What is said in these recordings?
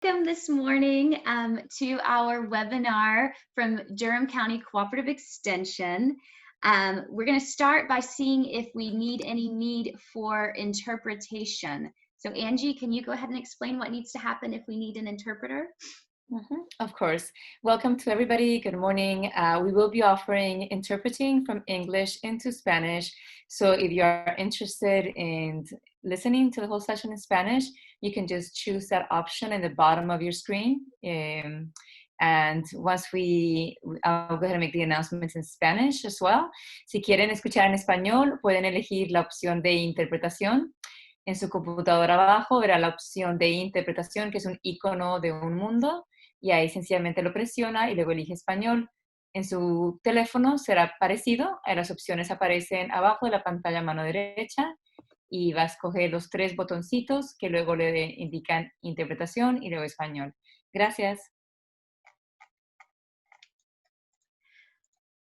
Welcome this morning to our webinar from Durham County Cooperative Extension. We're going to start by seeing if we need any need for interpretation. So Angie, can you go ahead and explain what needs to happen if we need an interpreter? Of course. Welcome to everybody. Good morning. We will be offering interpreting from English into Spanish. So if you are interested in listening to the whole session in Spanish, you can just choose that option in the bottom of your screen. And once I'll go ahead and make the announcements in Spanish as well. Si quieren escuchar en español, pueden elegir la opción de interpretación. En su computadora abajo verá la opción de interpretación, que es un icono de un mundo. Y ahí sencillamente lo presiona y luego elige español. En su teléfono será parecido, las opciones aparecen abajo de la pantalla a mano derecha y va a escoger los 3 botoncitos que luego le indican interpretación y luego español. Gracias.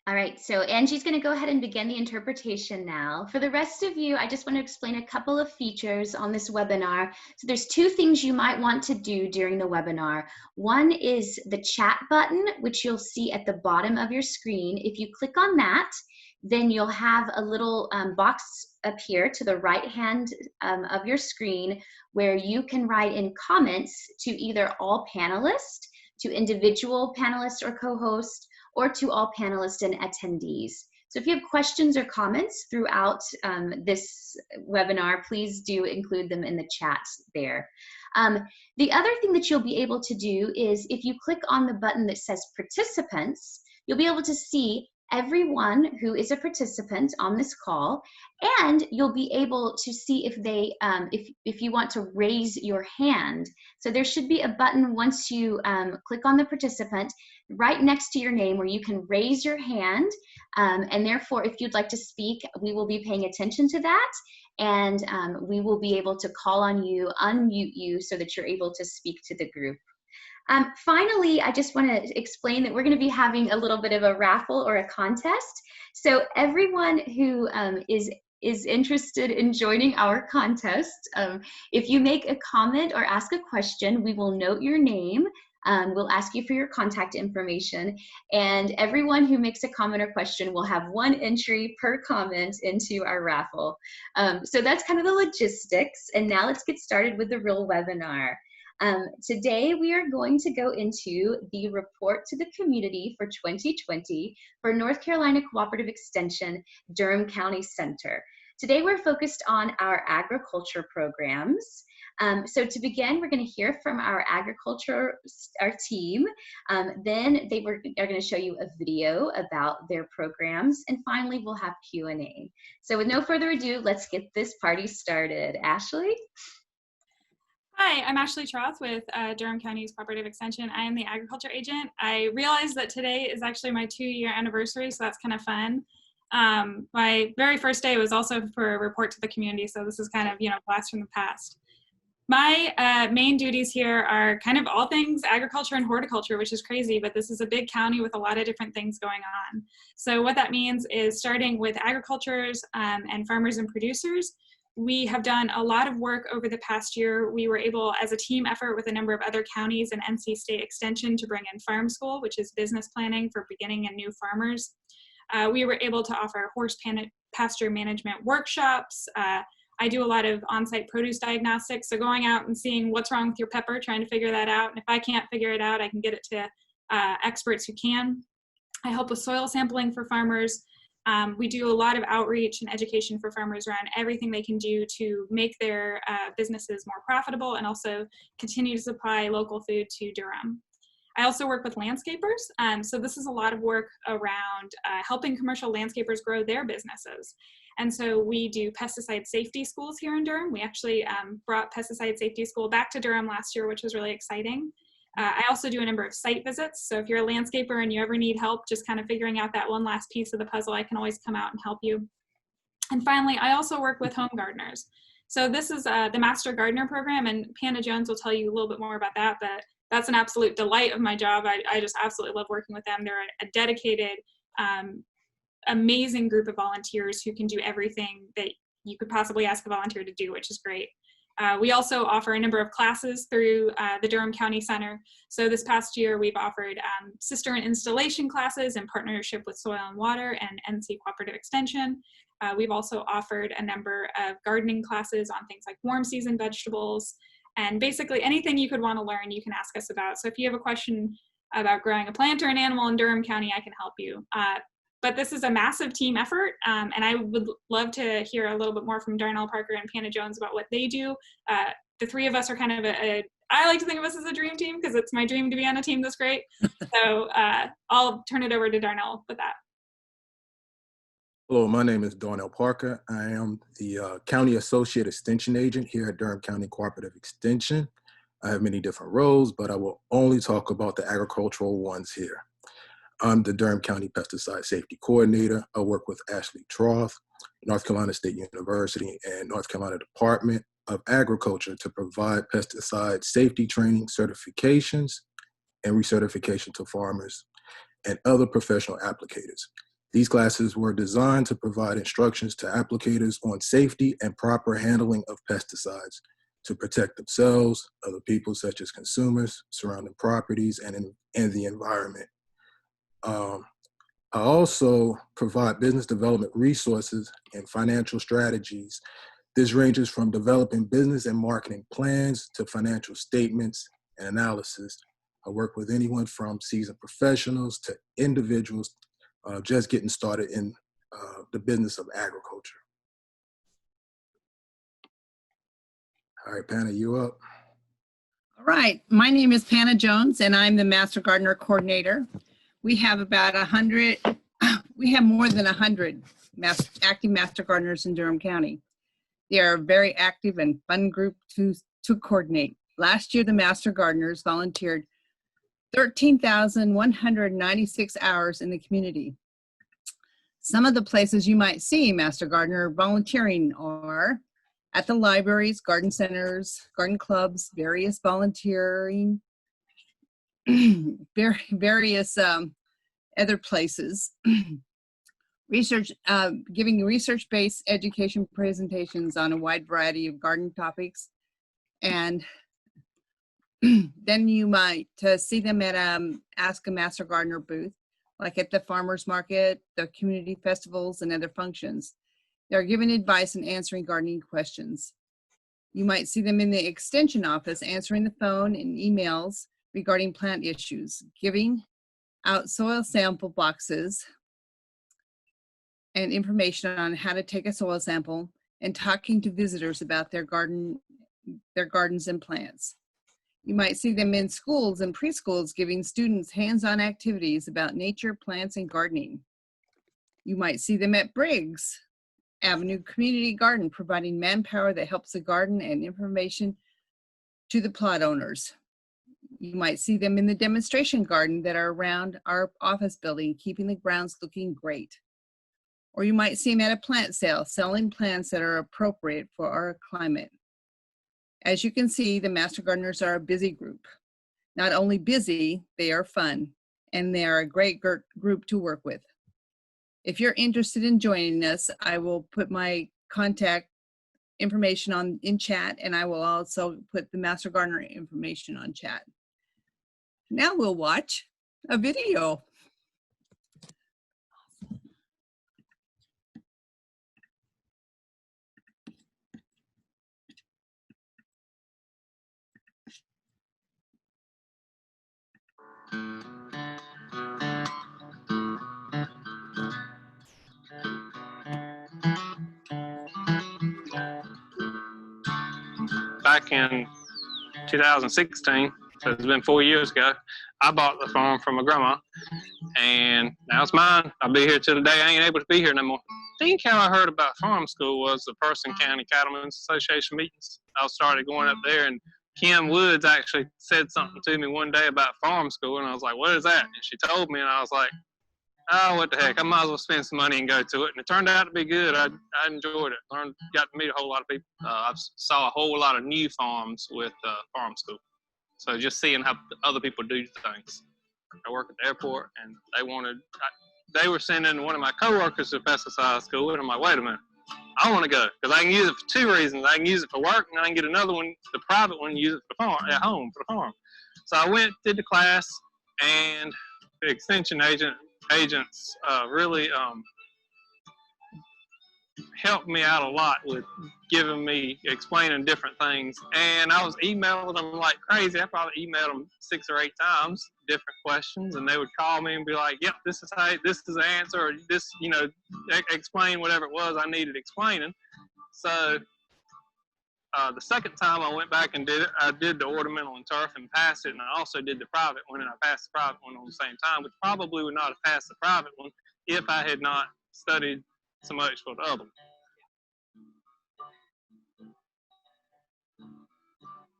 All right, so Angie's going to go ahead and begin the interpretation now. For the rest of you, I just want to explain a couple of features on this webinar. So there's 2 things you might want to do during the webinar. One is the chat button, which you'll see at the bottom of your screen. If you click on that, then you'll have a little box appear to the right hand of your screen where you can write in comments to either all panelists, to individual panelists or co-hosts, or to all panelists and attendees. So if you have questions or comments throughout this webinar, please do include them in the chat there. The other thing that you'll be able to do is if you click on the button that says participants, you'll be able to see everyone who is a participant on this call, and you'll be able to see if they, if you want to raise your hand. So there should be a button once you click on the participant right next to your name where you can raise your hand, and therefore if you'd like to speak, we will be paying attention to that, and we will be able to call on you, unmute you so that you're able to speak to the group. Finally, I just want to explain that we're going to be having a little bit of a raffle or a contest. So everyone who is interested in joining our contest, if you make a comment or ask a question, we will note your name. We'll ask you for your contact information, and everyone who makes a comment or question will have 1 entry per comment into our raffle. So that's kind of the logistics, and now let's get started with the real webinar. Today we are going to go into the report to the community for 2020 for North Carolina Cooperative Extension, Durham County Center. Today we're focused on our agriculture programs. So to begin, we're going to hear from our team. Then they are going to show you a video about their programs, and finally we'll have Q&A. So with no further ado, let's get this party started. Ashley? Hi, I'm Ashley Troth with Durham County's Cooperative Extension. I am the agriculture agent. I realized that today is actually my 2-year anniversary, so that's kind of fun. My very first day was also for a report to the community, so this is kind of, blast from the past. My main duties here are kind of all things agriculture and horticulture, which is crazy, but this is a big county with a lot of different things going on. So what that means is starting with agricultures and farmers and producers. We have done a lot of work over the past year. We were able, as a team effort with a number of other counties and NC State Extension, to bring in Farm School, which is business planning for beginning and new farmers. We were able to offer horse pasture management workshops. I do a lot of on-site produce diagnostics, so going out and seeing what's wrong with your pepper, trying to figure that out. And if I can't figure it out, I can get it to experts who can. I help with soil sampling for farmers. We do a lot of outreach and education for farmers around everything they can do to make their businesses more profitable and also continue to supply local food to Durham. I also work with landscapers, so this is a lot of work around helping commercial landscapers grow their businesses. And so we do pesticide safety schools here in Durham. We actually brought pesticide safety school back to Durham last year, which was really exciting. I also do a number of site visits, so if you're a landscaper and you ever need help just kind of figuring out that one last piece of the puzzle, I can always come out and help you. And finally, I also work with home gardeners. So this is the Master Gardener Program, and Panda Jones will tell you a little bit more about that, but that's an absolute delight of my job. I just absolutely love working with them. They're a dedicated, amazing group of volunteers who can do everything that you could possibly ask a volunteer to do, which is great. We also offer a number of classes through the Durham County Center. So this past year, we've offered cistern installation classes in partnership with Soil and Water and NC Cooperative Extension. We've also offered a number of gardening classes on things like warm season vegetables, and basically anything you could want to learn, you can ask us about. So if you have a question about growing a plant or an animal in Durham County, I can help you. But this is a massive team effort, and I would love to hear a little bit more from Darnell Parker and Panna Jones about what they do. The three of us are kind of I like to think of us as a dream team because it's my dream to be on a team this great. So I'll turn it over to Darnell with that. Hello, my name is Darnell Parker. I am the County Associate Extension Agent here at Durham County Cooperative Extension. I have many different roles, but I will only talk about the agricultural ones here. I'm the Durham County Pesticide Safety Coordinator. I work with Ashley Troth, North Carolina State University, and North Carolina Department of Agriculture to provide pesticide safety training certifications and recertification to farmers and other professional applicators. These classes were designed to provide instructions to applicators on safety and proper handling of pesticides to protect themselves, other people such as consumers, surrounding properties, and the environment. I also provide business development resources and financial strategies. This ranges from developing business and marketing plans to financial statements and analysis. I work with anyone from seasoned professionals to individuals just getting started in the business of agriculture. All right, Panna, you up? All right, my name is Panna Jones, and I'm the Master Gardener Coordinator. We have about 100, we have more than 100 active Master Gardeners in Durham County. They are a very active and fun group to coordinate. Last year, the Master Gardeners volunteered 13,196 hours in the community. Some of the places you might see Master Gardener volunteering are at the libraries, garden centers, garden clubs, various volunteering, various other places. Giving research-based education presentations on a wide variety of garden topics. And then you might see them at Ask a Master Gardener booth, like at the farmers market, the community festivals, and other functions. They're giving advice and answering gardening questions. You might see them in the extension office answering the phone and emails regarding plant issues, giving out soil sample boxes and information on how to take a soil sample, and talking to visitors about their gardens and plants. You might see them in schools and preschools giving students hands-on activities about nature, plants, and gardening. You might see them at Briggs Avenue Community Garden, providing manpower that helps the garden and information to the plot owners. You might see them in the demonstration garden that are around our office building, keeping the grounds looking great. Or you might see them at a plant sale, selling plants that are appropriate for our climate. As you can see, the Master Gardeners are a busy group. Not only busy, they are fun, and they are a great group to work with. If you're interested in joining us, I will put my contact information in chat, and I will also put the Master Gardener information on chat. Now we'll watch a video. Back in 2016, so it's been 4 years ago, I bought the farm from my grandma, and now it's mine. I'll be here till the day I ain't able to be here no more. I think how I heard about farm school was the Person County Cattlemen's Association meetings. I started going up there, and Kim Woods actually said something to me one day about farm school, and I was like, what is that? And she told me, and I was like, oh, what the heck, I might as well spend some money and go to it. And it turned out to be good. I enjoyed it. Got to meet a whole lot of people. I saw a whole lot of new farms with farm school. So just seeing how other people do things. I work at the airport, and they were sending one of my coworkers to pesticide school, and I'm like, wait a minute, I want to go because I can use it for two reasons. I can use it for work, and I can get another one, the private one, use it for the farm, at home for the farm. So I went, did the class, and the extension agents really helped me out a lot with explaining different things. And I was emailing them like crazy. I probably emailed them 6 or 8 times, different questions, and they would call me and be like, yep, this is the answer, or this, explain whatever it was I needed explaining. So the second time I went back and did it, I did the ornamental and turf and passed it, and I also did the private one, and I passed the private one on the same time, which probably would not have passed the private one if I had not studied so much for the other one.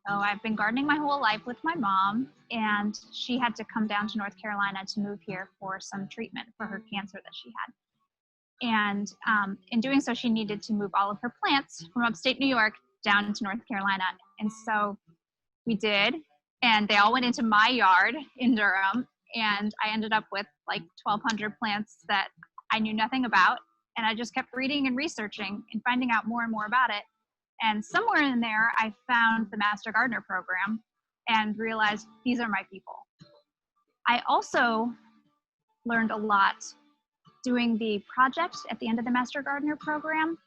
So I've been gardening my whole life with my mom, and she had to come down to North Carolina to move here for some treatment for her cancer that she had. And in doing so, she needed to move all of her plants from upstate New York down to North Carolina. And so we did, and they all went into my yard in Durham, and I ended up with like 1,200 plants that I knew nothing about. And I just kept reading and researching and finding out more and more about it. And somewhere in there, I found the Master Gardener program and realized these are my people. I also learned a lot doing the project at the end of the Master Gardener program.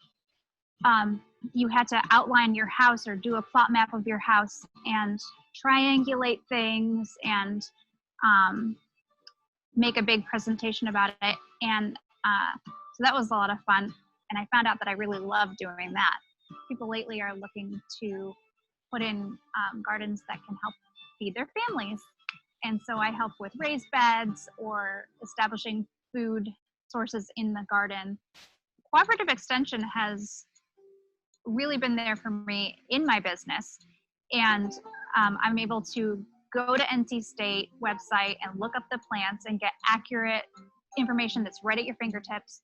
You had to outline your house or do a plot map of your house and triangulate things and make a big presentation about it. And so that was a lot of fun. And I found out that I really love doing that. People lately are looking to put in gardens that can help feed their families. And so I help with raised beds or establishing food sources in the garden. Cooperative Extension has really been there for me in my business. And I'm able to go to NC State website and look up the plants and get accurate information that's right at your fingertips.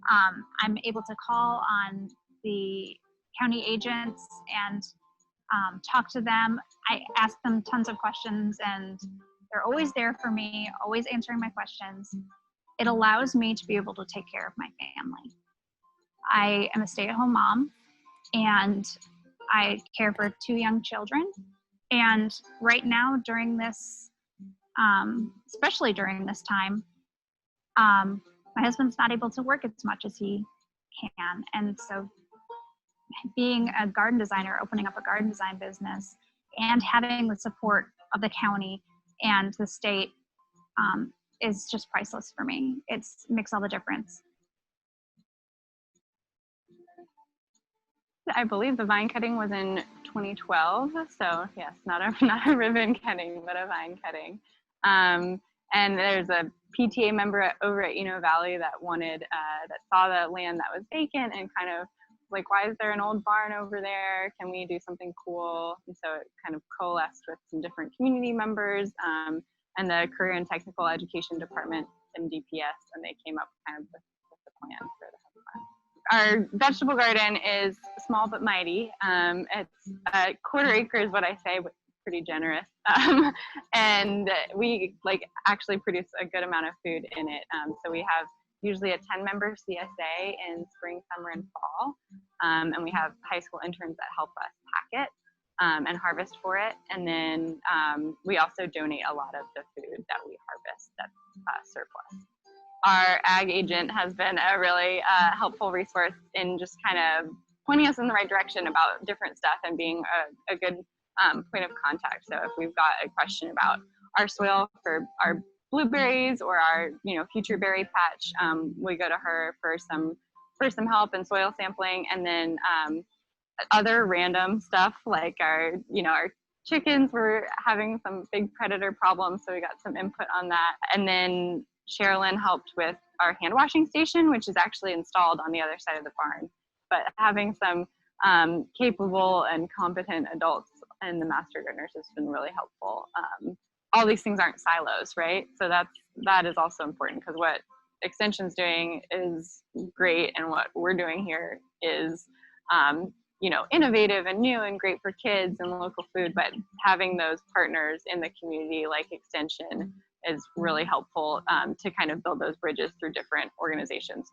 I'm able to call on the county agents and talk to them. I ask them tons of questions, and they're always there for me, always answering my questions. It allows me to be able to take care of my family. I am a stay-at-home mom, and I care for 2 young children. And right now, during this, especially during this time, my husband's not able to work as much as he can. And so being a garden designer, opening up a garden design business, and having the support of the county and the state is just priceless for me. It makes all the difference. I believe the vine cutting was in 2012. So yes, not a ribbon cutting, but a vine cutting. And there's a PTA member over at Eno Valley that that saw the land that was vacant and kind of like, why is there an old barn over there? Can we do something cool? And so it kind of coalesced with some different community members and the Career and Technical Education Department, MDPS, and they came up kind of with the plan for the barn. Our vegetable garden is small but mighty. It's a 1/4 acre is what I say, but pretty generous. And we actually produce a good amount of food in it. So we have usually a 10-member CSA in spring, summer, and fall. And we have high school interns that help us pack it and harvest for it. And then we also donate a lot of the food that we harvest that's surplus. Our ag agent has been a really helpful resource in just kind of pointing us in the right direction about different stuff and being a good point of contact. So if we've got a question about our soil for our blueberries or our future berry patch, we go to her for some help in soil sampling. And then other random stuff like our chickens were having some big predator problems, so we got some input on that. And then Sherilyn helped with our hand washing station, which is actually installed on the other side of the barn. But having some capable and competent adults in the Master Gardeners has been really helpful. All these things aren't silos, right? So that is also important, because what Extension's doing is great, and what we're doing here is innovative and new and great for kids and local food. But having those partners in the community like Extension is really helpful to kind of build those bridges through different organizations.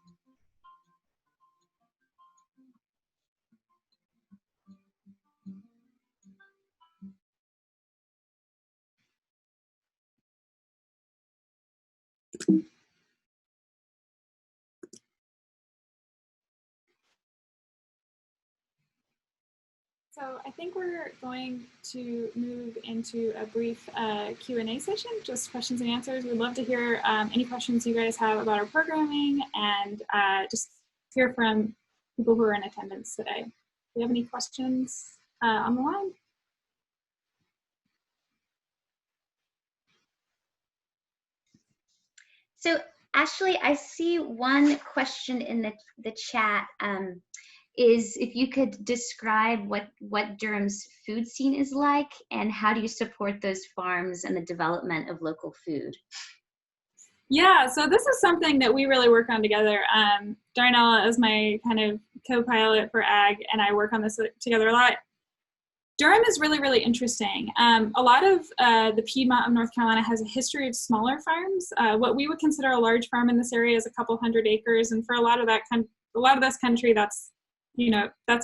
So I think we're going to move into a brief Q&A session, just questions and answers. We'd love to hear any questions you guys have about our programming and just hear from people who are in attendance today. Do you have any questions on the line? So Ashley, I see one question in the chat. Is if you could describe what Durham's food scene is like and how do you support those farms and the development of local food? Yeah, so this is something that we really work on together. Darnell is my kind of co-pilot for ag, and I work on this together a lot. Durham is really, really interesting. A lot of the Piedmont of North Carolina has a history of smaller farms. What we would consider a large farm in this area is a couple hundred acres, and for a lot of this country, that's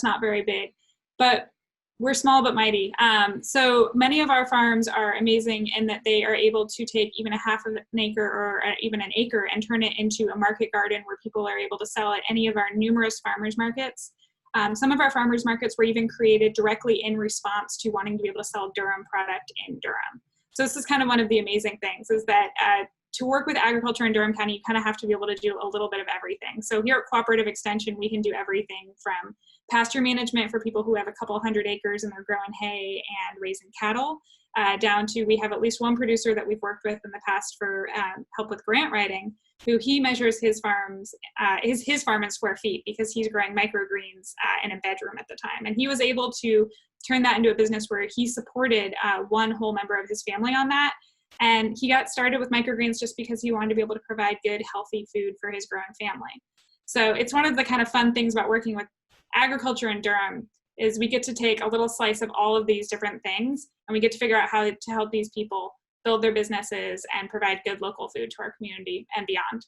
not very big. But we're small but mighty. So many of our farms are amazing in that they are able to take even a half of an acre or even an acre and turn it into a market garden where people are able to sell at any of our numerous farmers markets. Some of our farmers markets were even created directly in response to wanting to be able to sell Durham product in Durham. So this is kind of one of the amazing things is that to work with agriculture in Durham County, you kind of have to be able to do a little bit of everything. So here at Cooperative Extension, we can do everything from pasture management for people who have a couple hundred acres and they're growing hay and raising cattle, down to we have at least one producer that we've worked with in the past for help with grant writing, who he measures his farms, his farm in square feet because he's growing microgreens in a bedroom at the time. And he was able to turn that into a business where he supported one whole member of his family on that. And he got started with microgreens just because he wanted to be able to provide good, healthy food for his growing family. So it's one of the kind of fun things about working with agriculture in Durham is we get to take a little slice of all of these different things and we get to figure out how to help these people build their businesses and provide good local food to our community and beyond.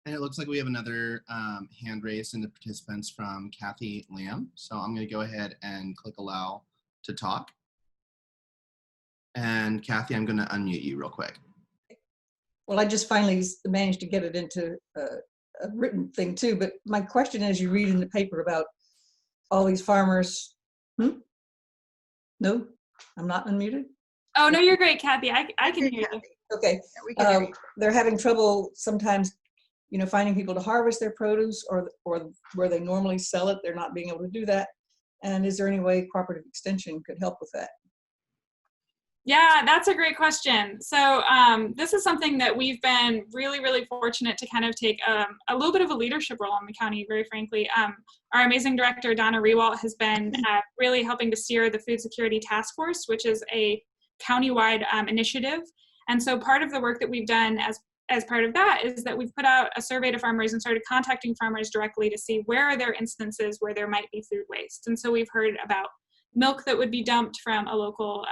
And it looks like we have another hand raised in the participants from Kathy Lamb. So I'm going to go ahead and click allow to talk. And Kathy, I'm going to unmute you real quick. Well, I just finally managed to get it into a written thing too. But my question is, you read in the paper about all these farmers. No, I'm not unmuted. Oh, no, you're great, Kathy. I can hear you. Okay. Yeah, they're having trouble sometimes, finding people to harvest their produce or where they normally sell it. They're not being able to do that. And is there any way Cooperative Extension could help with that? Yeah, that's a great question. So this is something that we've been really, really fortunate to kind of take a little bit of a leadership role in the county, very frankly. Our amazing director, Donna Rewalt, has been really helping to steer the Food Security Task Force, which is a countywide initiative. And so part of the work that we've done as part of that is that we've put out a survey to farmers and started contacting farmers directly to see where are there instances where there might be food waste. And so we've heard about milk that would be dumped from a local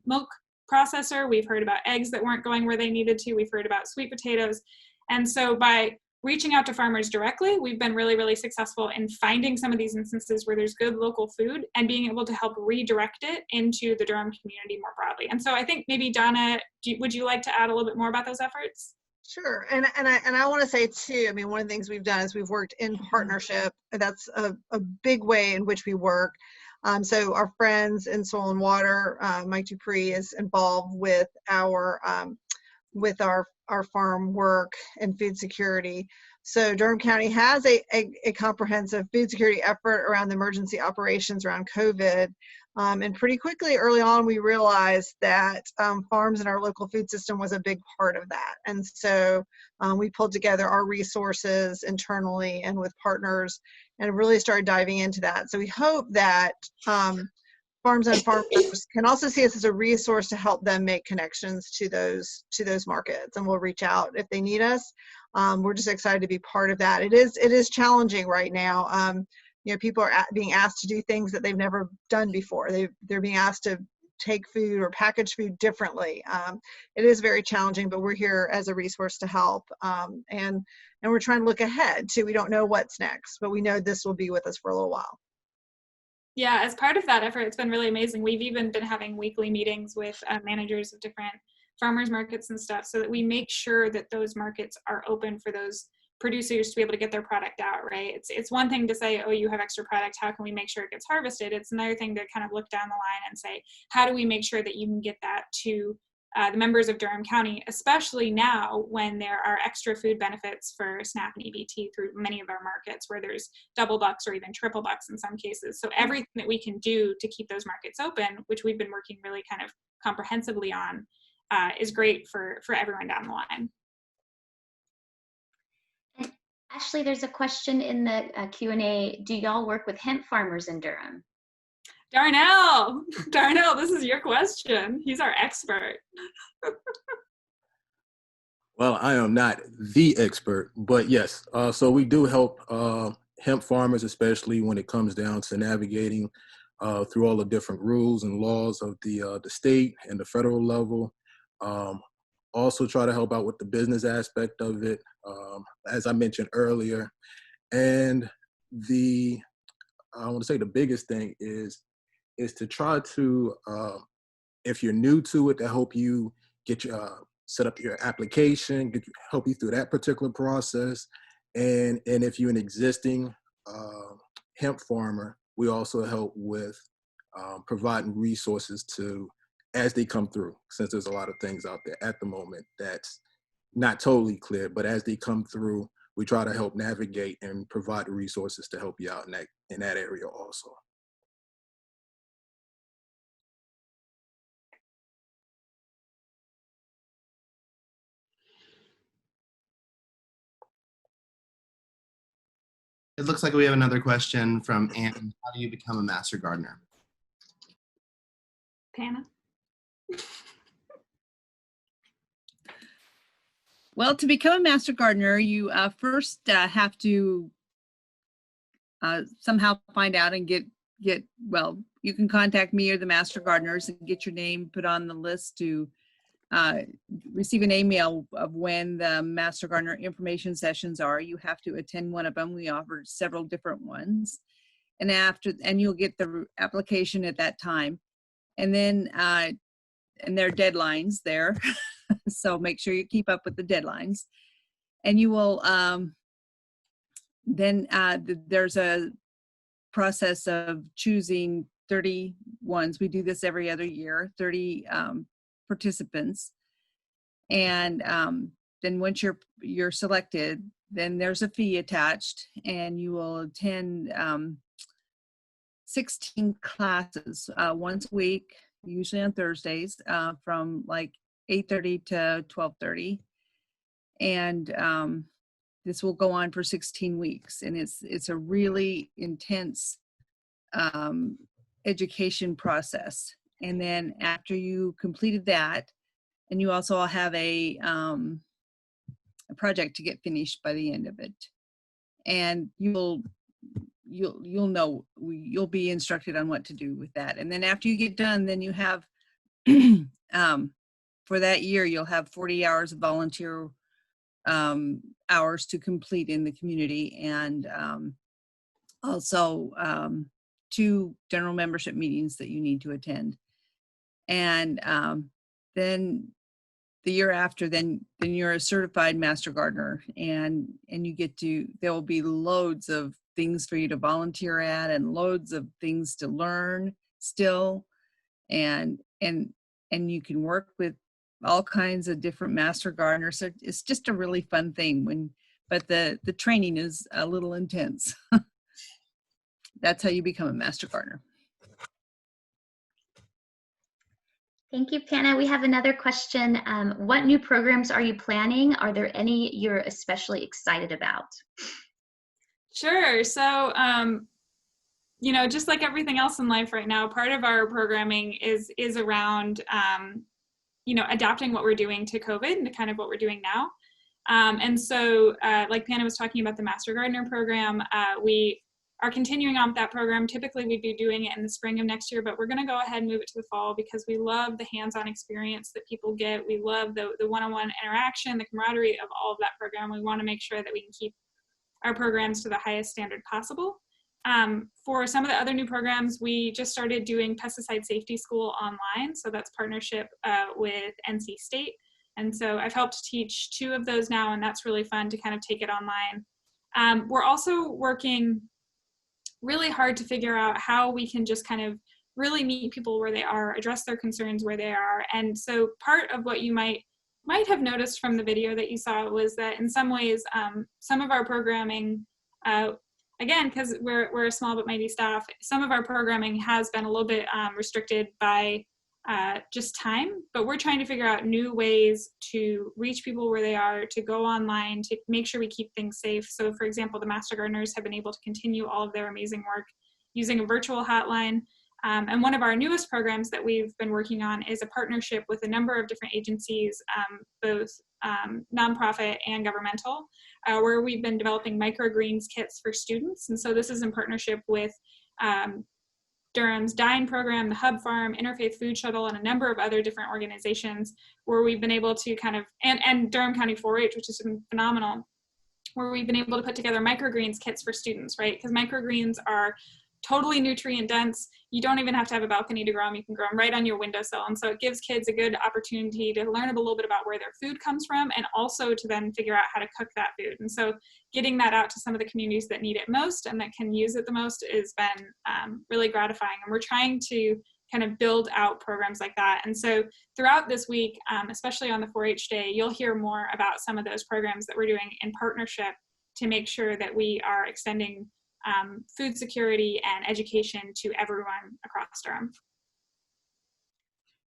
milk processor. We've heard about eggs that weren't going where they needed to. We've heard about sweet potatoes. And so by reaching out to farmers directly, we've been really, really successful in finding some of these instances where there's good local food and being able to help redirect it into the Durham community more broadly. And so I think maybe Donna, would you like to add a little bit more about those efforts? Sure, and I want to say too, I mean, one of the things we've done is we've worked in partnership. That's a big way in which we work. So our friends in Soil and Water, Mike Dupree is involved with our farm work and food security. So Durham County has a comprehensive food security effort around the emergency operations around COVID. And pretty quickly, early on, we realized that farms in our local food system was a big part of that. And so we pulled together our resources internally and with partners and really started diving into that. So we hope that farms and farmers can also see us as a resource to help them make connections to those markets, and we'll reach out if they need us. We're just excited to be part of that. It is challenging right now. People are being asked to do things that they've never done before. They're being asked to take food or package food differently. It is very challenging, but we're here as a resource to help. And we're trying to look ahead too. We don't know what's next, but we know this will be with us for a little while. Yeah, as part of that effort, it's been really amazing. We've even been having weekly meetings with managers of different farmers markets and stuff, so that we make sure that those markets are open for those producers to be able to get their product out, right? It's one thing to say, oh, you have extra product, how can we make sure it gets harvested? It's another thing to kind of look down the line and say, how do we make sure that you can get that to the members of Durham County, especially now when there are extra food benefits for SNAP and EBT through many of our markets, where there's double bucks or even triple bucks in some cases. So everything that we can do to keep those markets open, which we've been working really kind of comprehensively on, is great for everyone down the line. And Ashley, there's a question in the Q&A. Do y'all work with hemp farmers in Durham? Darnell, this is your question. He's our expert. Well, I am not the expert, but yes. So we do help hemp farmers, especially when it comes down to navigating through all the different rules and laws of the state and the federal level. Also try to help out with the business aspect of it, as I mentioned earlier. And I want to say the biggest thing is to try to, if you're new to it, to help you get your set up your application, help you through that particular process. And if you're an existing hemp farmer, we also help with providing resources to, as they come through, since there's a lot of things out there at the moment that's not totally clear, but as they come through, we try to help navigate and provide the resources to help you out in that area also. It looks like we have another question from Anne. How do you become a master gardener? Tana? Well, to become a master gardener, you first have to somehow find out and well, you can contact me or the master gardeners and get your name put on the list to receive an email of when the master gardener information sessions are. You have to attend one of them. We offer several different ones, and you'll get the application at that time. And then and there are deadlines there, so make sure you keep up with the deadlines. And you will then there's a process of choosing 30 ones. We do this every other year, 30 participants. And then once you're selected, then there's a fee attached, and you will attend 16 classes once a week, usually on Thursdays, from like 8:30 to 12:30. And this will go on for 16 weeks, and it's a really intense education process. And then after you completed that, and you also have a project to get finished by the end of it, and you'll know, you'll be instructed on what to do with that. And then after you get done, then you have for that year you'll have 40 hours of volunteer hours to complete in the community, and also 2 general membership meetings that you need to attend. And then the year after, then you're a certified master gardener, and you get to, there will be loads of things for you to volunteer at, and loads of things to learn still, and you can work with all kinds of different master gardeners. So it's just a really fun thing, but the training is a little intense. That's how you become a master gardener. Thank you, Pana. We have another question. What new programs are you planning? Are there any you're especially excited about? Sure. So, you know, just like everything else in life right now, part of our programming is around, you know, adapting what we're doing to COVID and to kind of what we're doing now. And so, like Pana was talking about the Master Gardener program, we are continuing on with that program. Typically, we'd be doing it in the spring of next year, but we're going to go ahead and move it to the fall because we love the hands-on experience that people get. We love the one-on-one interaction, the camaraderie of all of that program. We want to make sure that we can keep our programs to the highest standard possible. For some of the other new programs, we just started doing pesticide safety school online. So that's partnership with NC State. And so I've helped teach 2 of those now, and that's really fun to kind of take it online. We're also working really hard to figure out how we can just kind of really meet people where they are, address their concerns where they are. And so part of what you might have noticed from the video that you saw was that in some ways, some of our programming, again, because we're a small but mighty staff, some of our programming has been a little bit restricted by just time, but we're trying to figure out new ways to reach people where they are, to go online, to make sure we keep things safe. So for example, the Master Gardeners have been able to continue all of their amazing work using a virtual hotline. And one of our newest programs that we've been working on is a partnership with a number of different agencies, both nonprofit and governmental, where we've been developing microgreens kits for students. And so this is in partnership with Durham's Dine program, the Hub Farm, Interfaith Food Shuttle, and a number of other different organizations where we've been able to kind of, and Durham County 4-H, which has been phenomenal, where we've been able to put together microgreens kits for students, right? Because microgreens are totally nutrient dense. You don't even have to have a balcony to grow them. You can grow them right on your windowsill. And so it gives kids a good opportunity to learn a little bit about where their food comes from, and also to then figure out how to cook that food. And so getting that out to some of the communities that need it most and that can use it the most has been really gratifying. And we're trying to kind of build out programs like that. And so throughout this week, especially on the 4-H day, you'll hear more about some of those programs that we're doing in partnership to make sure that we are extending food security and education to everyone across Durham.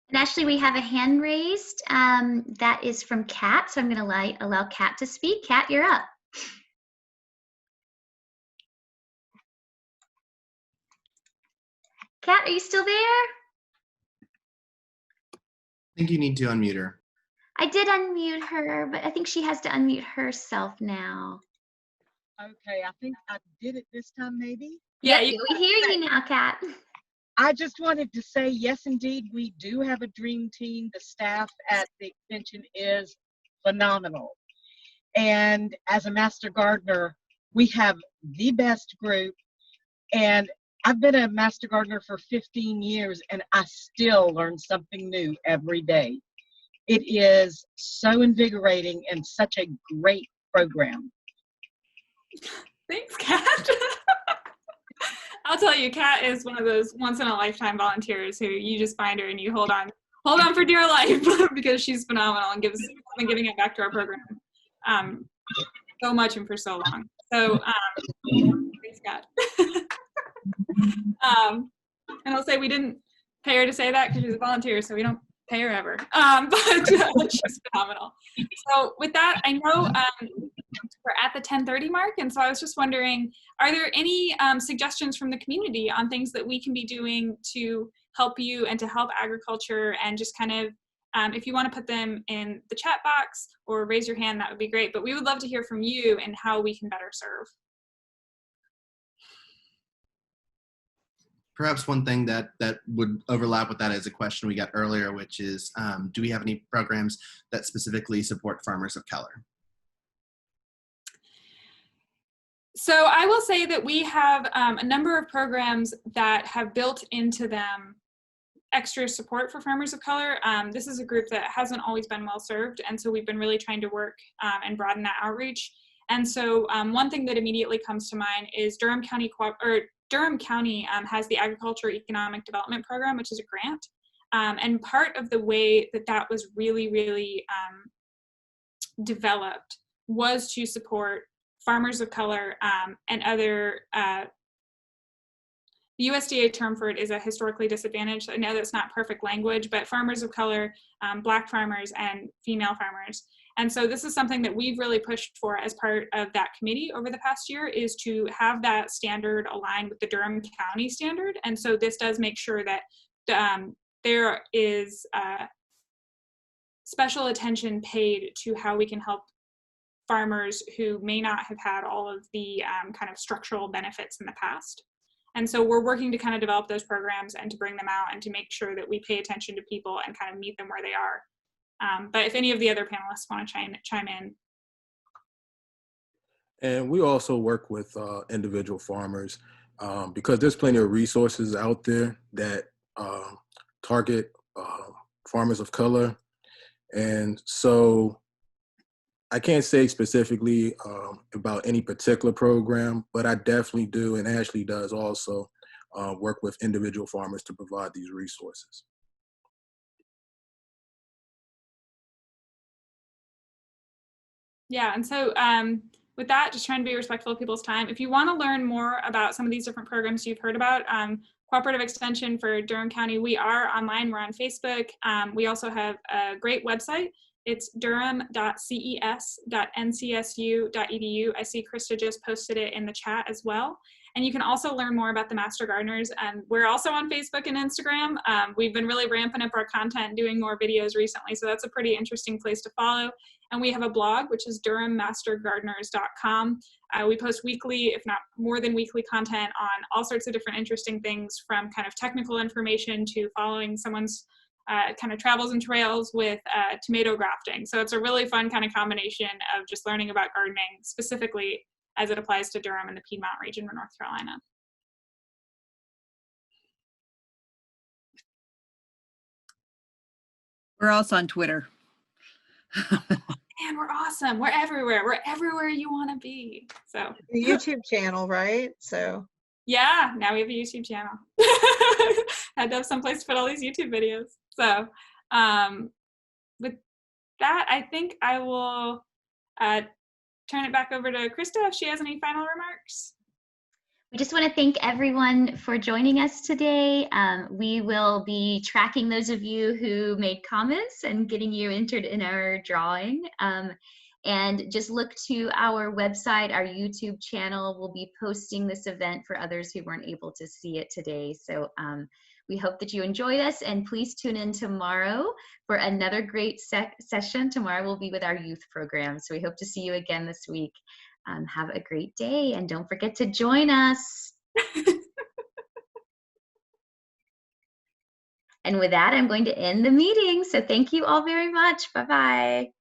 And actually, we have a hand raised that is from Kat, so I'm going to allow Kat to speak. Kat, you're up. Kat, are you still there? I think you need to unmute her. I did unmute her, but I think she has to unmute herself now. Okay, I think I did it this time, maybe. Yeah, we hear you now, Kat. I just wanted to say, yes, indeed, we do have a dream team. The staff at the extension is phenomenal. And as a master gardener, we have the best group. And I've been a master gardener for 15 years, and I still learn something new every day. It is so invigorating and such a great program. Thanks, Kat. I'll tell you, Kat is one of those once-in-a-lifetime volunteers who you just find her and you hold on for dear life because she's phenomenal and been giving it back to our program so much and for so long. So thanks, Kat. And I'll say we didn't pay her to say that because she's a volunteer, so we don't pay her ever. But she's phenomenal. So with that, I know we're at the 10:30 mark, and so I was just wondering, are there any suggestions from the community on things that we can be doing to help you and to help agriculture, and just kind of, if you want to put them in the chat box or raise your hand, that would be great. But we would love to hear from you and how we can better serve. Perhaps one thing that would overlap with that is a question we got earlier, which is, do we have any programs that specifically support farmers of color? So I will say that we have a number of programs that have built into them extra support for farmers of color. This is a group that hasn't always been well served, and so we've been really trying to work and broaden that outreach. And so one thing that immediately comes to mind is Durham County has the Agriculture Economic Development Program, which is a grant. And part of the way that was really developed was to support farmers of color and other, the USDA term for it is a historically disadvantaged. I know that's not perfect language, but farmers of color, Black farmers, and female farmers. And so this is something that we've really pushed for as part of that committee over the past year, is to have that standard aligned with the Durham County standard. And so this does make sure that there is special attention paid to how we can help farmers who may not have had all of the kind of structural benefits in the past. And so we're working to kind of develop those programs and to bring them out and to make sure that we pay attention to people and kind of meet them where they are. But if any of the other panelists want to chime in. And we also work with individual farmers because there's plenty of resources out there that target farmers of color. And so I can't say specifically about any particular program, but I definitely do, and Ashley does also, work with individual farmers to provide these resources. Yeah, and so with that, just trying to be respectful of people's time. If you want to learn more about some of these different programs you've heard about, Cooperative Extension for Durham County, we are online, we're on Facebook. We also have a great website. It's durham.ces.ncsu.edu. I see Krista just posted it in the chat as well. And you can also learn more about the Master Gardeners. And we're also on Facebook and Instagram. We've been really ramping up our content, doing more videos recently. So that's a pretty interesting place to follow. And we have a blog, which is durhammastergardeners.com. We post weekly, if not more than weekly, content on all sorts of different interesting things, from kind of technical information to following someone's kind of travels and trails with tomato grafting. So it's a really fun kind of combination of just learning about gardening, specifically as it applies to Durham and the Piedmont region of North Carolina. We're also on Twitter. Man, we're awesome. We're everywhere. We're everywhere you want to be. So The YouTube channel, right? So yeah, now we have a YouTube channel. Had to have someplace to put all these YouTube videos. So with that, I think I will turn it back over to Krista if she has any final remarks. We just want to thank everyone for joining us today. We will be tracking those of you who made comments and getting you entered in our drawing. And just look to our website, our YouTube channel. We'll be posting this event for others who weren't able to see it today. So we hope that you enjoyed us, and please tune in tomorrow for another great session. Tomorrow we'll be with our youth program. So we hope to see you again this week. Have a great day, and don't forget to join us. And with that, I'm going to end the meeting. So thank you all very much. Bye-bye.